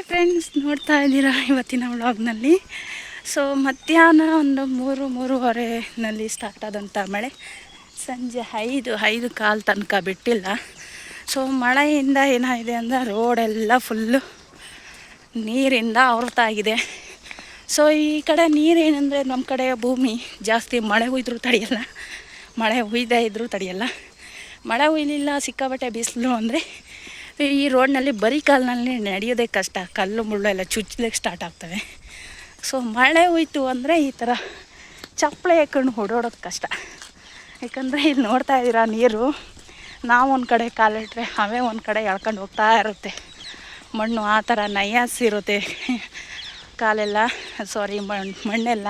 Hi friends, ನೋಡ್ತಾ ಇದ್ದೀರಾ ಇವತ್ತಿನ ವ್ಲಾಗ್ನಲ್ಲಿ. ಸೊ ಮಧ್ಯಾಹ್ನ ಒಂದು 3-3:30ನಲ್ಲಿ ಸ್ಟಾರ್ಟ್ ಆದಂಥ ಮಳೆ ಸಂಜೆ 5 ಕಾಲು ತನಕ ಬಿಟ್ಟಿಲ್ಲ. ಸೊ ಮಳೆಯಿಂದ ಏನಾಗಿದೆ ಅಂದರೆ ರೋಡೆಲ್ಲ ಫುಲ್ಲು ನೀರಿಂದ ಆವೃತ್ತಾಗಿದೆ. ಸೊ ಈ ಕಡೆ ನೀರೇನೆಂದರೆ ನಮ್ಮ ಕಡೆ ಭೂಮಿ ಜಾಸ್ತಿ ಮಳೆ ಹುಯ್ದರೂ ತಡೆಯಲ್ಲ, ಮಳೆ ಹುಯ್ದೇ ಇದ್ದರೂ ತಡೆಯಲ್ಲ. ಮಳೆ ಹುಯ್ಲಿಲ್ಲ, ಸಿಕ್ಕಾಬಟ್ಟೆ ಬಿಸಿಲು ಅಂದರೆ ಈ ರೋಡ್ನಲ್ಲಿ ಬರೀ ಕಾಲಿನಲ್ಲಿ ನಡೆಯೋದೇ ಕಷ್ಟ, ಕಲ್ಲು ಮುಳ್ಳು ಎಲ್ಲ ಚುಚ್ಚಲಿಕ್ಕೆ ಸ್ಟಾರ್ಟ್ ಆಗ್ತವೆ. ಸೊ ಮಳೆ ಹೋಯ್ತು ಅಂದರೆ ಈ ಥರ ಚಪ್ಪಳೆ ಹಾಕೊಂಡು ಓಡಾಡೋದು ಕಷ್ಟ. ಯಾಕಂದರೆ ಇಲ್ಲಿ ನೋಡ್ತಾ ಇದ್ದೀರಾ ನೀರು, ನಾವು ಒಂದು ಕಡೆ ಕಾಲಿಟ್ರೆ ಅವೇ ಒಂದು ಕಡೆ ಎಳ್ಕೊಂಡು ಹೋಗ್ತಾ ಇರುತ್ತೆ. ಮಣ್ಣು ಆ ಥರ ನೈಯಾಸಿರುತ್ತೆ ಕಾಲೆಲ್ಲ, ಮಣ್ಣೆಲ್ಲ.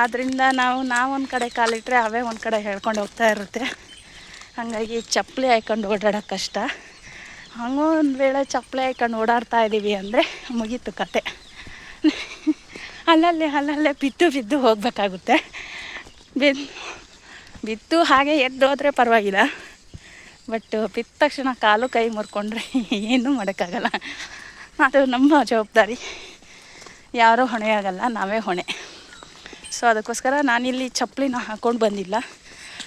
ಆದ್ದರಿಂದ ನಾವೊಂದು ಕಡೆ ಕಾಲಿಟ್ರೆ ಅವೇ ಒಂದು ಕಡೆ ಎಳ್ಕೊಂಡು ಹೋಗ್ತಾ ಇರುತ್ತೆ. ಹಾಗಾಗಿ ಚಪ್ಪಲಿ ಹಾಕ್ಕೊಂಡು ಓಡಾಡೋದು ಕಷ್ಟ. ಹಂಗೋ ಒಂದು ವೇಳೆ ಚಪ್ಪಲಿ ಹಾಕ್ಕೊಂಡು ಓಡಾಡ್ತಾ ಇದ್ದೀವಿ ಅಂದರೆ ಮುಗೀತು ಕತೆ. ಅಲ್ಲಲ್ಲೇ ಬಿದ್ದು ಹೋಗಬೇಕಾಗುತ್ತೆ. ಬಿದ್ದು ಹಾಗೆ ಎದ್ದು ಹೋದರೆ ಪರವಾಗಿಲ್ಲ, ಬಟ್ ಬಿದ್ದ ತಕ್ಷಣ ಕಾಲು ಕೈ ಮುರ್ಕೊಂಡ್ರೆ ಏನೂ ಮಾಡೋಕ್ಕಾಗಲ್ಲ. ಅದು ನಮ್ಮ ಜವಾಬ್ದಾರಿ, ಯಾರೂ ಹೊಣೆ ಆಗಲ್ಲ, ನಾವೇ ಹೊಣೆ. ಸೊ ಅದಕ್ಕೋಸ್ಕರ ನಾನಿಲ್ಲಿ ಚಪ್ಪಲಿನ ಹಾಕ್ಕೊಂಡು ಬಂದಿಲ್ಲ.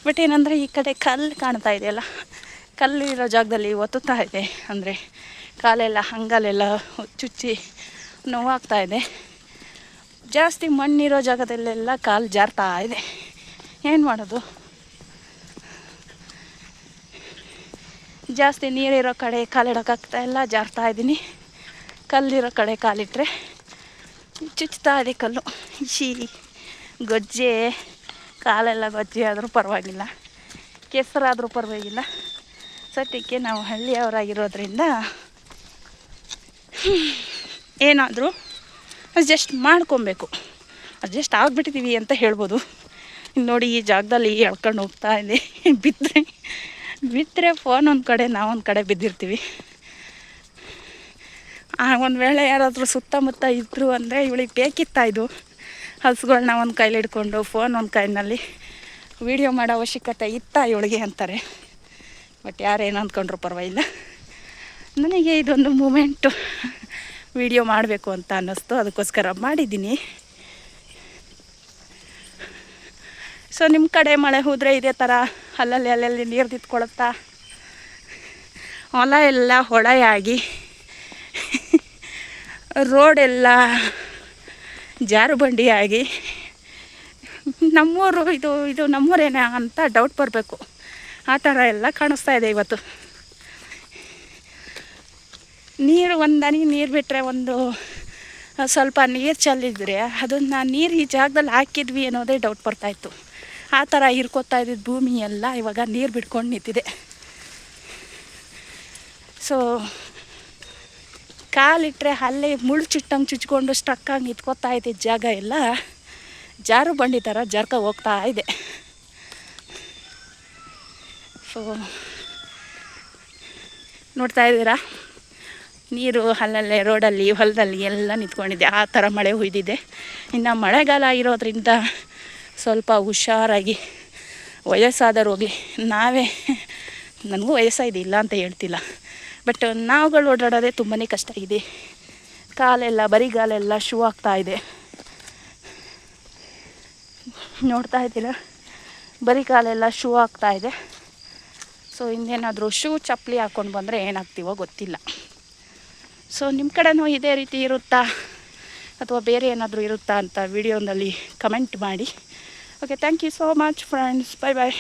ಬಟ್ ಏನಂದರೆ ಈ ಕಡೆ ಕಲ್ಲು ಕಾಣ್ತಾ ಇದೆಯಲ್ಲ, ಕಲ್ಲು ಇರೋ ಜಾಗದಲ್ಲಿ ಒತ್ತುತ್ತಾ ಇದೆ, ಅಂದರೆ ಕಾಲೆಲ್ಲ ಹಂಗಲೆಲ್ಲ ಚುಚ್ಚಿ ನೋವಾಗ್ತಾ ಇದೆ. ಜಾಸ್ತಿ ಮಣ್ಣಿರೋ ಜಾಗದಲ್ಲೆಲ್ಲ ಕಾಲು ಜಾರ್ತಾ ಇದೆ. ಏನು ಮಾಡೋದು, ಜಾಸ್ತಿ ನೀರಿರೋ ಕಡೆ ಕಾಲಿಡೋಕ್ಕಾಗ್ತಾ ಇಲ್ಲ, ಜಾರ್ತಾ ಇದ್ದೀನಿ. ಕಲ್ಲಿರೋ ಕಡೆ ಕಾಲಿಟ್ಟರೆ ಚುಚ್ತಾ ಇದೆ ಕಲ್ಲು. ಗೊಜ್ಜೆ ಕಾಲೆಲ್ಲ ಗೊಜ್ಜೆ ಆದರೂ ಪರವಾಗಿಲ್ಲ, ಕೆಸರಾದರೂ ಪರವಾಗಿಲ್ಲ. ಸದ್ಯಕ್ಕೆ ನಾವು ಹಳ್ಳಿಯವರಾಗಿರೋದ್ರಿಂದ ಏನಾದರೂ ಅಡ್ಜಸ್ಟ್ ಮಾಡ್ಕೊಬೇಕು. ಅಡ್ಜಸ್ಟ್ ಆಗಿಬಿಟ್ಟಿದ್ದೀವಿ ಅಂತ ಹೇಳ್ಬೋದು. ನೋಡಿ ಈ ಜಾಗದಲ್ಲಿ ಎಳ್ಕೊಂಡು ಹೋಗ್ತಾ ಇದೆ. ಬಿದ್ದರೆ ಫೋನ್ ಒಂದು ಕಡೆ, ನಾವೊಂದು ಕಡೆ ಬಿದ್ದಿರ್ತೀವಿ. ಒಂದು ವೇಳೆ ಯಾರಾದರೂ ಸುತ್ತಮುತ್ತ ಇದ್ದರು ಅಂದರೆ ಇವಳಿಗೆ ಬೇಕಿತ್ತ ಇದು, ಹಸುಗಳನ್ನ ಒಂದು ಕೈಲಿ ಹಿಡ್ಕೊಂಡು ಫೋನ್ ಒಂದು ಕೈನಲ್ಲಿ ವೀಡಿಯೋ ಮಾಡೋ ಅವಶ್ಯಕತೆ ಇತ್ತಾ ಇವಳಿಗೆ ಅಂತಾರೆ. ಬಟ್ ಯಾರೇನು ಅಂದ್ಕೊಂಡ್ರು ಪರವಾಗಿಲ್ಲ, ನನಗೆ ಇದೊಂದು ಮೂಮೆಂಟು ವೀಡಿಯೋ ಮಾಡಬೇಕು ಅಂತ ಅನ್ನಿಸ್ತು, ಅದಕ್ಕೋಸ್ಕರ ಮಾಡಿದ್ದೀನಿ. ಸೊ ನಿಮ್ಮ ಕಡೆ ಮಳೆ ಹೋದರೆ ಇದೇ ಥರ ಅಲ್ಲಲ್ಲಿ ನೀರು ನಿಂತ್ಕೊಳುತ್ತಾ, ಹೊಲ ಎಲ್ಲ ಹೊಳೆಯಾಗಿ ರೋಡೆಲ್ಲ ಜಾರು ಬಂಡಿಯಾಗಿ ನಮ್ಮೂರು ಇದು ನಮ್ಮೂರೇನ ಅಂತ ಡೌಟ್ ಬರಬೇಕು. ಆ ಥರ ಎಲ್ಲ ಕಾಣಿಸ್ತಾ ಇದೆ ಇವತ್ತು. ನೀರು ಒಂದು ಹನಿ ನೀರು ಬಿಟ್ಟರೆ, ಒಂದು ಸ್ವಲ್ಪ ನೀರು ಚೆಲ್ಲಿದ್ರೆ ಅದನ್ನು ನೀರು ಈ ಜಾಗದಲ್ಲಿ ಹಾಕಿದ್ವಿ ಅನ್ನೋದೇ ಡೌಟ್ ಬರ್ತಾಯಿತ್ತು. ಆ ಥರ ಹಿರ್ಕೊತಾ ಇದ್ದಿದ್ದು ಭೂಮಿ ಎಲ್ಲ ಇವಾಗ ನೀರು ಬಿಟ್ಕೊಂಡು ನಿಂತಿದೆ. ಸೊ ಕಾಲಿಟ್ಟರೆ ಅಲ್ಲೇ ಮುಳ್ಳು ಚುಚ್ಕೊಂಡು ಸ್ಟ್ರಕ್ಕಾಗಿ ನಿಂತ್ಕೋತಾ ಇದ್ದಿದ್ದ ಜಾಗ ಎಲ್ಲ ಜಾರು ಬಂಡಿ ಥರ ಜರ್ಕ ಹೋಗ್ತಾ ಇದೆ. ಸೊ ನೋಡ್ತಾ ಇದ್ದೀರಾ, ನೀರು ಅಲ್ಲಲ್ಲೇ ರೋಡಲ್ಲಿ ಹೊಲದಲ್ಲಿ ಎಲ್ಲ ನಿಂತ್ಕೊಂಡಿದೆ. ಆ ಥರ ಮಳೆ ಹುಯ್ದಿದೆ. ಇನ್ನು ಮಳೆಗಾಲ ಇರೋದ್ರಿಂದ ಸ್ವಲ್ಪ ಹುಷಾರಾಗಿ, ವಯಸ್ಸಾದರೂ ಹೋಗಲಿ, ನನಗೂ ವಯಸ್ಸಾಗಿದೆ, ಇಲ್ಲ ಅಂತ ಹೇಳ್ತಿಲ್ಲ, ಬಟ್ ನಾವುಗಳು ಓಡಾಡೋದೇ ತುಂಬಾ ಕಷ್ಟ ಇದೆ. ಕಾಲೆಲ್ಲ ಬರಿಗಾಲೆಲ್ಲ ಶೂ ಆಗ್ತಾಯಿದೆ. ನೋಡ್ತಾ ಇದ್ದೀರಾ, ಬರೀ ಕಾಲೆಲ್ಲ ಶೂ ಆಗ್ತಾಯಿದೆ. ಸೊ ಇನ್ನೇನಾದರೂ ಚಪ್ಪಲಿ ಹಾಕ್ಕೊಂಡು ಬಂದರೆ ಏನಾಗ್ತೀವೋ ಗೊತ್ತಿಲ್ಲ. ಸೊ ನಿಮ್ಮ ಕಡೆನೂ ಇದೇ ರೀತಿ ಇರುತ್ತಾ ಅಥವಾ ಬೇರೆ ಏನಾದರೂ ಇರುತ್ತಾ ಅಂತ ವಿಡಿಯೋನಲ್ಲಿ ಕಮೆಂಟ್ ಮಾಡಿ. Okay, thank you so much friends, bye.